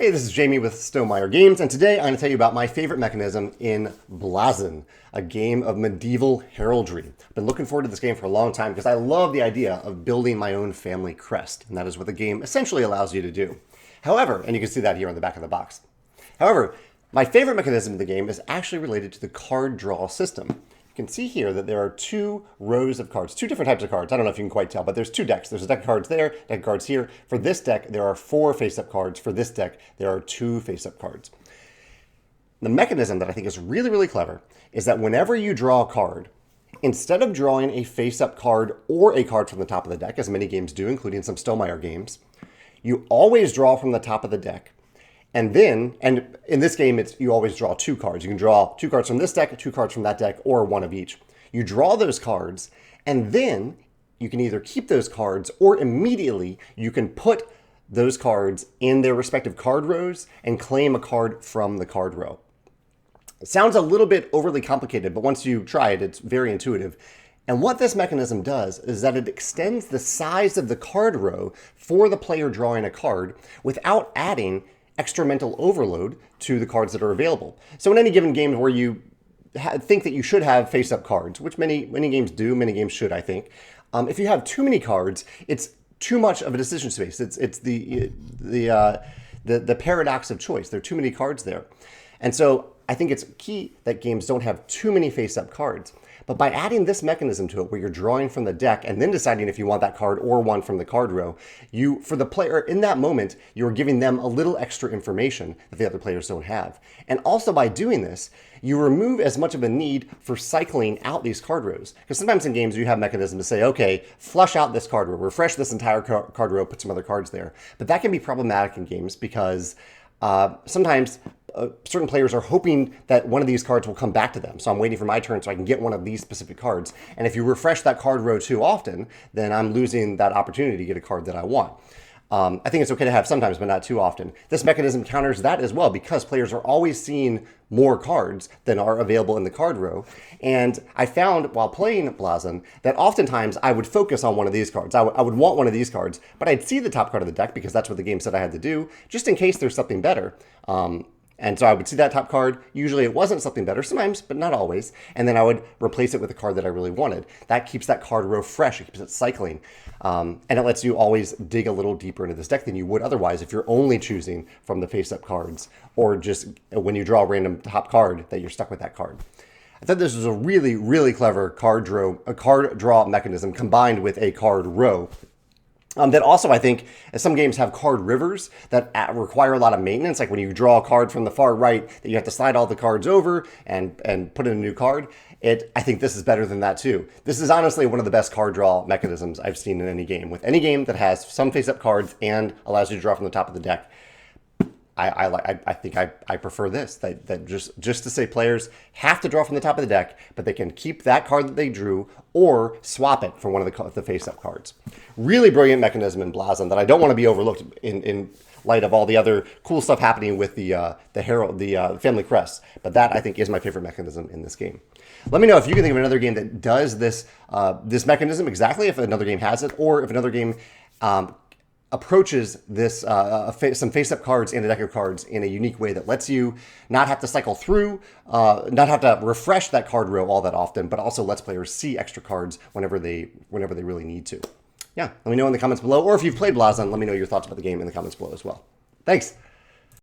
Hey, this is Jamey with Stonemaier Games, and today I'm going to tell you about my favorite mechanism in Blazon, a game of medieval heraldry. I've been looking forward to this game for a long time because I love the idea of building my own family crest, and that is what the game essentially allows you to do. However, and you can see that here on the back of the box. However, my favorite mechanism in the game is actually related to the card draw system. You can see here that there are two rows of cards, two different types of cards. I don't know if you can quite tell, but there's two decks. There's a deck of cards there, deck of cards here. For this deck, there are 4 face-up cards. For this deck, there are 2 face-up cards. The mechanism that I think is really, really clever is that whenever you draw a card, instead of drawing a face-up card or a card from the top of the deck, as many games do, including some Stonemaier games, you always draw from the top of the deck. And then, and in this game, you always draw 2 cards. You can draw 2 cards from this deck, 2 cards from that deck, or 1 of each. You draw those cards, and then you can either keep those cards or immediately you can put those cards in their respective card rows and claim a card from the card row. It sounds a little bit overly complicated, but once you try it, it's very intuitive. And what this mechanism does is that it extends the size of the card row for the player drawing a card without adding extra mental overload to the cards that are available. So in any given game where you think that you should have face-up cards, which many games do, many games should, I think, if you have too many cards, it's too much of a decision space. It's the paradox of choice. There are too many cards there. And so I think it's key that games don't have too many face-up cards. But by adding this mechanism to it, where you're drawing from the deck and then deciding if you want that card or one from the card row, for the player in that moment, you're giving them a little extra information that the other players don't have. And also by doing this, you remove as much of a need for cycling out these card rows. Because sometimes in games you have mechanisms to say, okay, flush out this card row, refresh this entire card row, put some other cards there. But that can be problematic in games because sometimes certain players are hoping that one of these cards will come back to them. So I'm waiting for my turn so I can get one of these specific cards. And if you refresh that card row too often, then I'm losing that opportunity to get a card that I want. I think it's okay to have sometimes, but not too often. This mechanism counters that as well because players are always seeing more cards than are available in the card row. And I found while playing Blazon that oftentimes I would focus on one of these cards. I would want one of these cards, but I'd see the top card of the deck because that's what the game said I had to do, just in case there's something better. And so I would see that top card. Usually it wasn't something better, sometimes, but not always. And then I would replace it with a card that I really wanted. That keeps that card row fresh. It keeps it cycling. And it lets you always dig a little deeper into this deck than you would otherwise if you're only choosing from the face-up cards or just when you draw a random top card that you're stuck with that card. I thought this was a really, really clever card draw mechanism combined with a card row. That also, I think, some games have card rivers that require a lot of maintenance. Like when you draw a card from the far right, that you have to slide all the cards over and put in a new card. I think this is better than that too. This is honestly one of the best card draw mechanisms I've seen in any game. With any game that has some face-up cards and allows you to draw from the top of the deck, I think I prefer this. That just to say players have to draw from the top of the deck, but they can keep that card that they drew or swap it for one of the face-up cards. Really brilliant mechanism in Blazon that I don't want to be overlooked in light of all the other cool stuff happening with the family crest. But that I think is my favorite mechanism in this game. Let me know if you can think of another game that does this this mechanism exactly. If another game has it, or if another game approaches this some face-up cards and a deck of cards in a unique way that lets you not have to cycle through, not have to refresh that card row all that often, but also lets players see extra cards whenever they really need to. Yeah, let me know in the comments below, or if you've played Blazon, let me know your thoughts about the game in the comments below as well. Thanks.